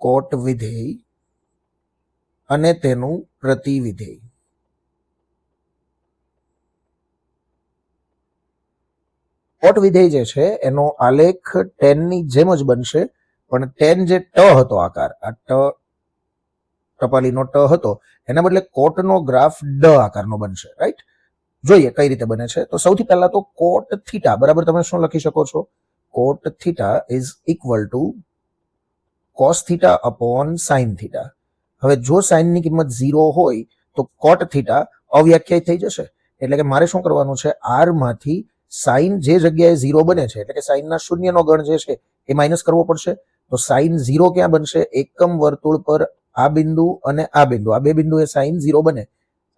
કોટ વિધેય અને તેનું પ્રતિવિધેય. કોટ વિધેય જે છે એનો આલેખ ટેનની જેમ જ બનશે, પણ ટેન જે ટ હતો આકાર, આ ટપાલીનો ટ હતો, એના બદલે કોટનો ગ્રાફ ડ આકારનો બનશે. રાઈટ? જોઈએ કઈ રીતે બને છે. તો સૌથી પહેલા તો કોટ થીટા બરાબર તમે શું લખી શકો છો? કોટ theta is equal two cos theta upon sine theta. હવે જો સાઇનની કિંમત 0 હોય તો કોટ થીટા અવ્યાખ્યાયિત થઈ જશે. એટલે કે મારે શું કરવાનું છે? આર માંથી સાઇન જે જગ્યાએ 0 બને છે, એટલે કે સાઇનના શૂન્યનો ગણ જે છે એ માઇનસ કરવો પડશે. તો સાઇન 0 ક્યાં બનશે? એકમ વર્તુળ પર આ બિંદુ અને આ બિંદુ, આ બે બિંદુ એ સાઇન 0 બને.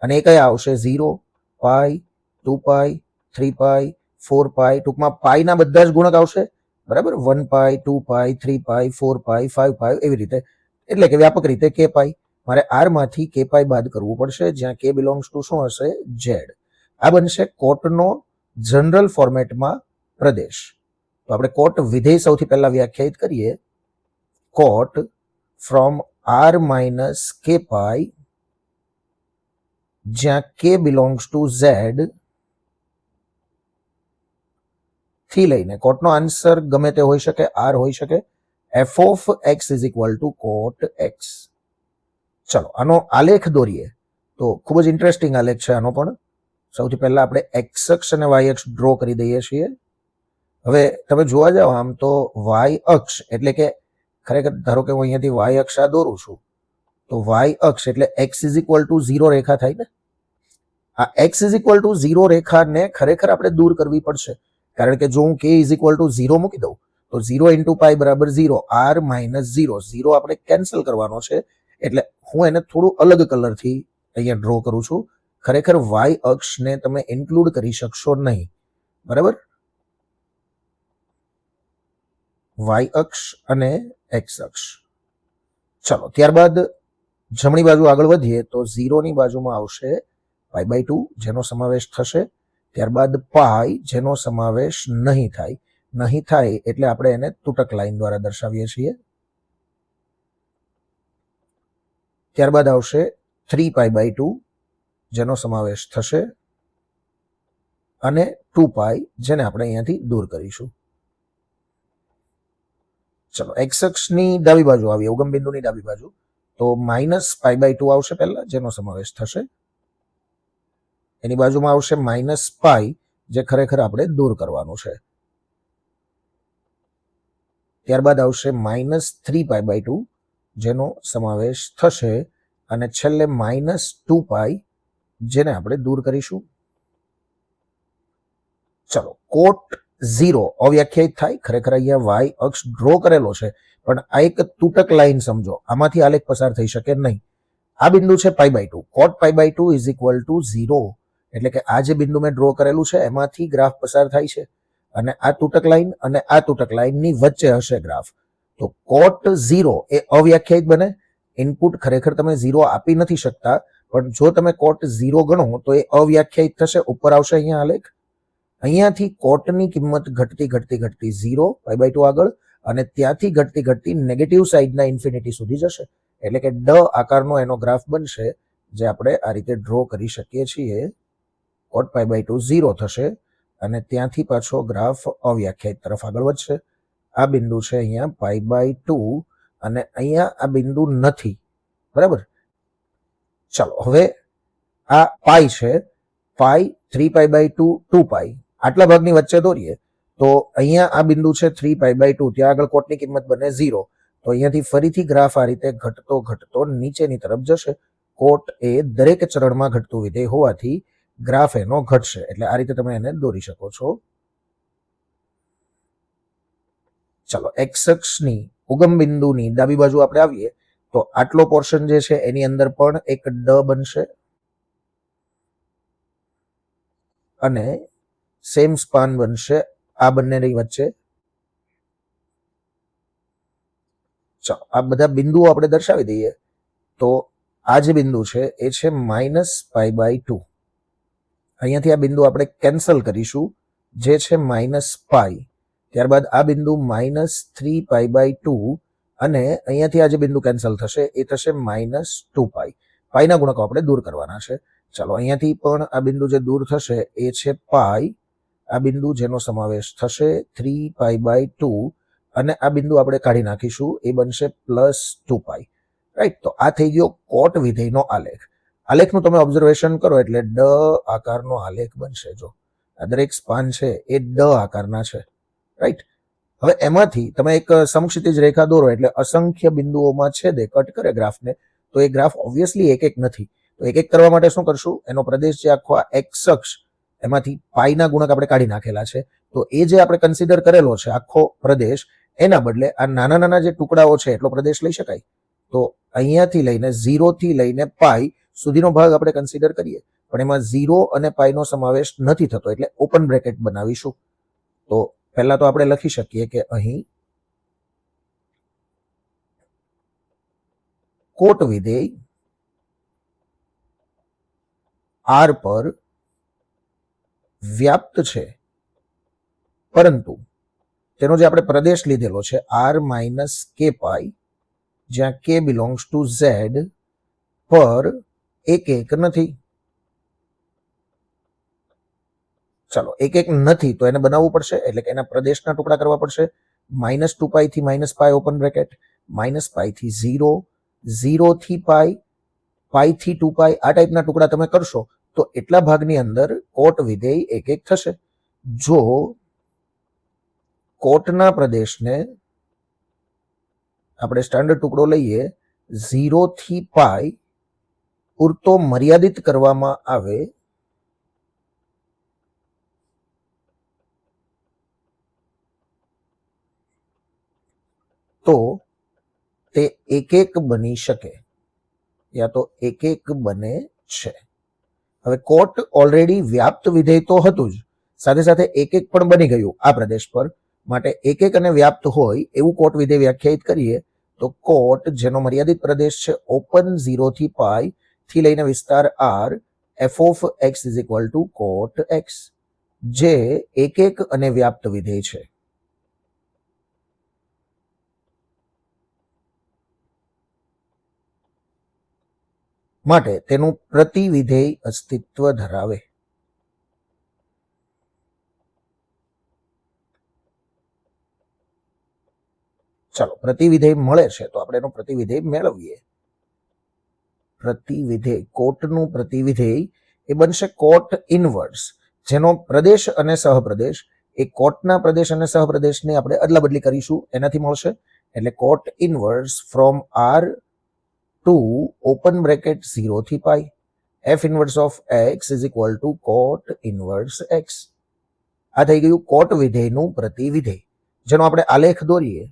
અને એ કયા આવશે? 0, પાઈ, 2 પાઈ, 3 પાઈ, 4 પાઈ, ટૂંકમાં પાઈના બધા જ ગુણક આવશે. બરાબર? 1 પાઈ, 2 પાઈ, 3 પાઈ, 4 પાઈ, 5 પાઈ, એવી રીતે. એટલે કે વ્યાપક રીતે કે પાઈ. મારે આર માંથી કે પાઈ બાદ કરવું પડશે, જ્યાં કે બિલોંગ્સ ટુ શું હશે? ઝેડ. આ બનશે કોટનો જનરલ ફોર્મેટમાં પ્રદેશ. તો આપણે કોટ વિધેય સૌથી પહેલા વ્યાખ્યાયિત કરીએ. કોટ ફ્રોમ આર માઇનસ કે પાઈ, જ્યાં કે બિલોંગ્સ ટુ ઝેડ થી લઈને કોટનો આન્સર ગમે તે હોઈ શકે, આર હોઈ શકે. F of x is equal two coat x. ચલો આનો આલેખ દોરીએ તો ખૂબ જ ઇન્ટરેસ્ટિંગ આલેખ છે આનો પણ. સૌથી પહેલા આપણે એક્સ અક્ષ અને વાય અક્ષ ડ્રો કરી દઈએ છીએ. હવે તમે જોવા જાઓ આમ તો વાય અક્ષ એટલે કે ખરેખર ધારો કે હું અહીંયાથી વાય અક્ષ આ દોરું છું, તો વાય અક્ષ એટલે એક્સ ઇઝ ઇક્વલ ટુ 0 રેખા થાય ને. આ એક્સ ઇઝ ઇક્વલ ટુ 0 રેખાને ખરેખર આપણે દૂર કરવી પડશે. કારણ કે જો હું કે ઇઝ ઇક્વલ ટુ 0 મૂકી દઉં તો 0 ઇન્ટુ પાઈ બરાબર 0, આર માઇનસ 0, 0 આપણે કેન્સલ કરવાનો છે. એટલે હું એને થોડું અલગ કલરથી અહીંયા ડ્રો કરું છું. ખરેખર વાય અક્ષને તમે ઇન્ક્લુડ કરી શકશો નહીં. બરાબર? વાય અક્ષ અને એક્સ અક્ષ. ચલો ત્યારબાદ જમણી બાજુ આગળ વધીએ તો 0 ની બાજુમાં આવશે π/2 જેનો સમાવેશ થશે. ત્યારબાદ પાઈ જેનો સમાવેશ નહીં થાય. નહીં થાય એટલે આપણે એને તૂટક લાઈન દ્વારા દર્શાવીએ છીએ. ત્યારબાદ આવશે 3π/2 જેનો સમાવેશ થશે અને 2π જેને આપણે અહીંયાથી દૂર કરીશું. ચલો એક્સ અક્ષની ડાબી બાજુ આવીએ, ઉગમ બિંદુની ડાબી બાજુ. તો -π/2 આવશે પહેલા, જેનો સમાવેશ થશે. એની બાજુમાં આવશે -π, જે ખરેખર આપણે દૂર કરવાનું છે. ત્યારબાદ આવશે -3π/2 જેનો સમાવેશ થશે અને છેલ્લે -2π જેને આપણે દૂર કરીશું. ચલો કોટ 0 અવ્યાખ્યાયિત થાય. ખરેખર અહીંયા વાય અક્ષ ડ્રો કરેલો છે, પણ આ એક તૂટક લાઈન સમજો, આમાંથી આલેખ પસાર થઈ શકે નહીં. આ બિંદુ છે π/2, કોટ π/2 ઇઝ ઇક્વલ ટુ 0. એટલે કે આ જે બિંદુ મેં ડ્રો કરેલું છે એમાંથી ગ્રાફ પસાર થાય છે, અને આ તૂટક લાઈન અને આ તૂટક લાઈનની વચ્ચે હશે ગ્રાફ. તો કોટ 0 એ અવ્યાખ્યાયિત બને. ઇનપુટ ખરેખર તમે 0 આપી નથી શકતા, પણ જો તમે કોટ 0 ગણો તો એ અવ્યાખ્યાયિત થશે. ઉપર આવશે અહીંયા આલેખ. અહીંયાથી કોટની કિંમત ઘટતી ઘટતી ઘટતી 0 π/2 આગળ, અને ત્યાંથી ઘટતી ઘટતી નેગેટિવ સાઈડના ઇન્ફિનિટી સુધી જશે. એટલે કે ડ આકારનો એનો ગ્રાફ બનશે, જે આપણે આ રીતે ડ્રો કરી શકીએ છીએ. કોટ π/2 0 થશે અને ત્યાંથી પાછો ગ્રાફ અવ્યાખ્યાયિત તરફ આગળ વધશે. આ બિંદુ છે અહીંયા π/2 અને અહીંયા આ બિંદુ નથી. બરાબર? ચલો હવે આ પાઈ છે, પાઈ 3π/2 2π આટલા ભાગની વચ્ચે દોરીએ તો અહીંયા આ બિંદુ છે 3π/2, ત્યાં આગળ કોટની કિંમત બને 0. તો અહીંયાથી ફરીથી ગ્રાફ આ રીતે ઘટતો ઘટતો નીચેની તરફ જશે. કોટ એ દરેક ચરણમાં ઘટતું વિધેય હોવાથી ગ્રાફ એનો ઘટશે. એટલે આ રીતે તમે એને દોરી શકો છો. ચલો એક્સ અક્ષની ઉગમ બિંદુની ડાબી બાજુ આપણે આવીએ તો આટલો પોર્શન જે છે એની અંદર પણ એક ડ બનશે અને સેમ સ્પાન બનશે આ બંનેની વચ્ચે. ચાલો આ બધા બિંદુઓ આપણે દર્શાવી દઈએ. તો આ જે બિંદુ છે એ છે -π/2. અહીંયાથી આ બિંદુ આપણે કેન્સલ કરીશું, જે છે -π. ત્યારબાદ આ બિંદુ -3π/2 અને અહીંયાથી આ જે બિંદુ કેન્સલ થશે એ થશે -2π. પાઈના ગુણકો આપણે દૂર કરવાના છે. ચાલો અહીંયાથી પણ આ બિંદુ જે દૂર થશે એ છે પાઈ. આ બિંદુ જેનો સમાવેશ થશે 3π/2 અને આ બિંદુ આપણે કાઢી નાખીશું એ બનશે +2π. રાઈટ, તો આ થઈ ગયો કોટ વિધેયનો આલેખ. આલેખનું તમે ઓબ્ઝર્વેશન કરો એટલે ડ આકારનો આલેખ બનશે. જો આ દરેક સ્પાન છે એ ડ આકારના છે. રાઈટ, હવે એમાંથી તમે એક સમક્ષિતિજ રેખા દોરો એટલે અસંખ્ય બિંદુઓમાં છેદે કટ કરે ગ્રાફને, તો એ ગ્રાફ ઓબ્વિયસલી એક નથી. તો એક કરવા માટે શું કરશું, એનો પ્રદેશ જે આખો એક્સ અક્ષ એમાંથી પાઈના ગુણક આપણે કાઢી નાખેલા છે, તો એ જે આપણે કન્સિડર કરેલો છે આખો પ્રદેશ, એના બદલે આ નાના નાના જે ટુકડાઓ છે એટલો પ્રદેશ લઈ શકાય. તો અહીંયાથી લઈને 0 થી લઈને પાઈ સુધીનો ભાગ આપણે કન્સિડર કરીએ, પણ એમાં 0 અને પાઈનો સમાવેશ નથી થતો એટલે ઓપન બ્રેકેટ બનાવીશું. તો પહેલા તો આપણે લખી શકીએ કે અહીં કોટ વિધેય આર પર વ્યાપ્ત છે, પરંતુ તેનો જે આપણે પ્રદેશ લીધેલો છે r-k પાઈ, જ્યાં k બિલોંગ્સ ટુ z, પર એક નથી. ચાલો એક નથી તો એને બનાવવું પડશે, એટલે કે એના પ્રદેશના ટુકડા કરવા પડશે. -2π થી -π ઓપન બ્રેકેટ, -π થી 0, 0 થી પાઈ, પાઈ થી 2π, આ ટાઈપના ટુકડા તમે કરશો તો એટલા ભાગની અંદર કોટ વિધેય એક થશે. જો કોટના પ્રદેશને આપણે સ્ટાન્ડર્ડ ટુકડો લઈએ 0 થી પાઈ પૂરતો મર્યાદિત કરવામાં આવે તો તે એક બની શકે, યા તો એક બને છે. હવે કોટ ઓલરેડી વ્યાપ્ત વિધેય તો હતું જ, સાથે સાથે એક પણ બની ગયું આ પ્રદેશ પર. માટે એક અને વ્યાપ્ત હોય એવું કોટ વિધેય વ્યાખ્યાયિત કરીએ તો કોટ જેનો મર્યાદિત પ્રદેશ છે ઓપન 0 થી પાઈ થી લઈને વિસ્તાર r, f(x) = કોટ x, જે એક અને વ્યાપ્ત વિધેય છે. માટે તેનું પ્રતિવિધેય અસ્તિત્વ ધરાવે. ચાલો પ્રતિવિધેય મળે છે તો આપણે એનો પ્રતિવિધેય મેળવીએ. પ્રતિવિધેય, કોટનું પ્રતિવિધેય એ બનશે કોટ ઇનવર્સ, જેનો પ્રદેશ અને સહપ્રદેશ એ કોટના પ્રદેશ અને સહપ્રદેશને આપણે અદલા બદલી કરીશું, એનાથી મળશે. એટલે cot inverse from r to open bracket 0 થી pi, f inverse of x = cot inverse x. આ થઈ ગયું કોટ વિધેયનું પ્રતિવિધેય, જેનો આપણે આલેખ દોરીએ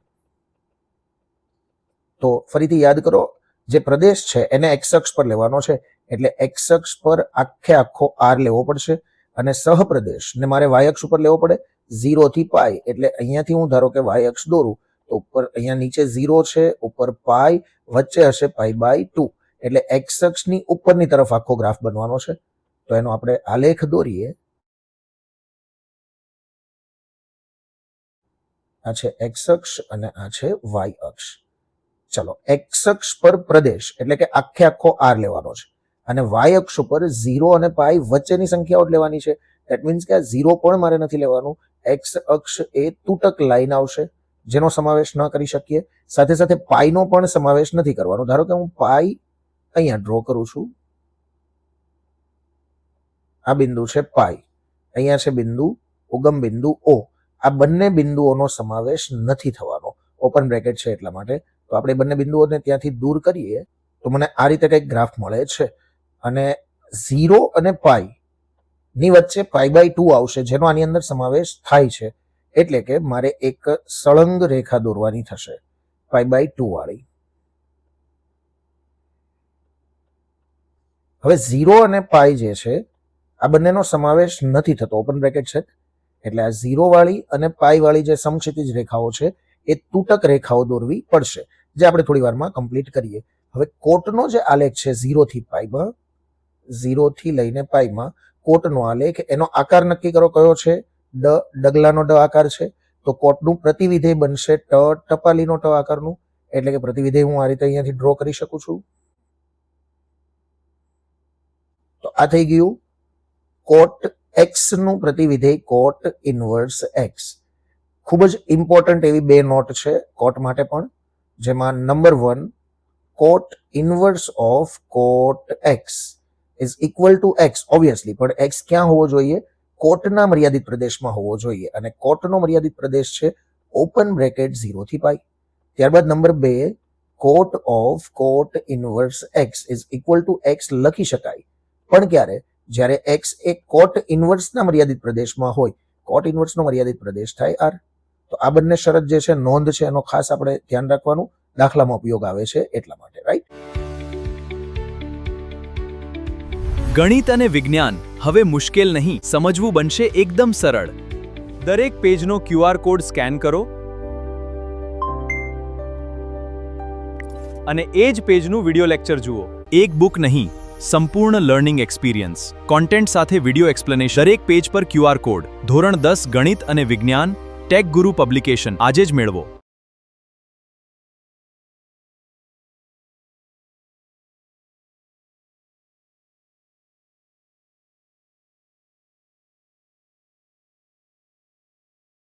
તો ફરીથી યાદ કરો, જે પ્રદેશ છે એને એક્સ અક્ષ પર લેવાનો છે, એટલે એક્સ અક્ષ પર આખો r લેવો પડશે, અને સહપ્રદેશ ને મારે વાય અક્ષ ઉપર લેવો પડે 0 થી પાઈ. એટલે અહીંયાથી હું ધારો કે વાય અક્ષ દોરું તો ઉપર અહીંયા નીચે 0 છે, ઉપર પાઈ, વચ્ચે હશે π/2, એટલે એક્સ અક્ષની ઉપરની તરફ આખો ગ્રાફ બનવાનો છે. તો એનો આપણે આલેખ દોરીએ. આ છે એક્સ અક્ષ અને આ છે વાય અક્ષ. ચલો એક્સ અક્ષ પર પ્રદેશ એટલે કે આખો r લેવાનો છે, અને વાય અક્ષ ઉપર 0 અને પાઈ વચ્ચેની સંખ્યાઓ લેવાની છે. ધેટ મીન્સ કે આ 0 પણ મારે નથી લેવાનું. એક્સ અક્ષ એ તૂટક લાઈન આવશે, જેનો સમાવેશ ન કરી શકીએ. સાથે સાથે પાઈનો પણ સમાવેશ નથી કરવાનો. ધારો કે હું પાઈ અહીંયા ડ્રો કરું છું, આ બિંદુ છે પાઈ, અહીંયા છે બિંદુ ઉગમ બિંદુ O. આ બંને બિંદુઓનો સમાવેશ નથી થવાનો, ઓપન બ્રેકેટ છે એટલા માટે. તો આપણે બંને બિંદુઓને ત્યાંથી દૂર કરીએ તો મને આ રીતે કંઈક ગ્રાફ મળે છે, અને 0 અને પાઈ ની વચ્ચે π/2 આવશે, જેનો આની અંદર સમાવેશ થાય છે. એટલે કે મારે એક સળંગ રેખા દોરવાની થશે π/2 વાળી. હવે 0 અને પાઈ જે છે આ બંનેનો સમાવેશ નથી થતો, ઓપન બ્રેકેટ છે. એટલે આ 0 વાળી અને પાઈ વાળી જે સમક્ષિતિજ રેખાઓ છે એ તૂટક રેખાઓ દોરવી પડશે, જે આપણે થોડી વારમાં કમ્પ્લીટ કરીએ. હવે કોટનો જે આલેખ છે 0 થી પાઈમાં, 0 થી લઈને પાઈમાં કોટનો આલેખ, એનો આકાર નક્કી કરો કયો છે, ડગલાનો ડ આકાર છે. તો કોટનું પ્રતિવિધેય બનશે ટપાલીનો ટ આકારનું, એટલે કે પ્રતિવિધેય હું આ રીતે અહીંયાથી ડ્રો કરી શકું છું. તો આ થઈ ગયું કોટ એક્સ નું પ્રતિવિધેય કોટ ઇનવર્સ એક્સ. ખૂબ જ ઇમ્પોર્ટન્ટ એવી બે નોટ છે કોટ માટે પણ, જેમાં number 1, cot inverse of cot x is equal to x obviously, પણ એક્સ ક્યાં હોવો જોઈએ? કોટના મર્યાદિત પ્રદેશમાં હોવો જોઈએ, અને કોટનો મર્યાદિત પ્રદેશ છે ઓપન બ્રેકેટ 0 થી પાઈ. ત્યારબાદ number 2, cot of cot inverse x is equal to x લખી શકાય, પણ ક્યારે? જ્યારે એક્સ એ કોટ ઇનવર્સના મર્યાદિત પ્રદેશમાં હોય. કોટ ઇનવર્સનો મર્યાદિત પ્રદેશ થાય આર. તો આ બંને શરત જે છે, નોંધ છે, એનો ખાસ આપણે ધ્યાન રાખવાનું, દાખલામાં ઉપયોગ આવે છે એટલા માટે, રાઈટ? ગણિત અને વિજ્ઞાન હવે મુશ્કેલ નહીં, સમજવું બનશે એકદમ સરળ. દરેક પેજનો QR કોડ સ્કેન કરો અને એ જ પેજનું વિડિયો લેક્ચર જુઓ. એક બુક નહીં, સંપૂર્ણ લર્નિંગ એક્સપિરિયન્સ. કોન્ટેન્ટ સાથે વિડિયો એક્સપ્લેનેશન. દરેક પેજ પર QR કોડ. ધોરણ 10 ગણિત અને વિજ્ઞાન, ટેક ગુરુ પબ્લિકેશન. આજે જ મેળવો.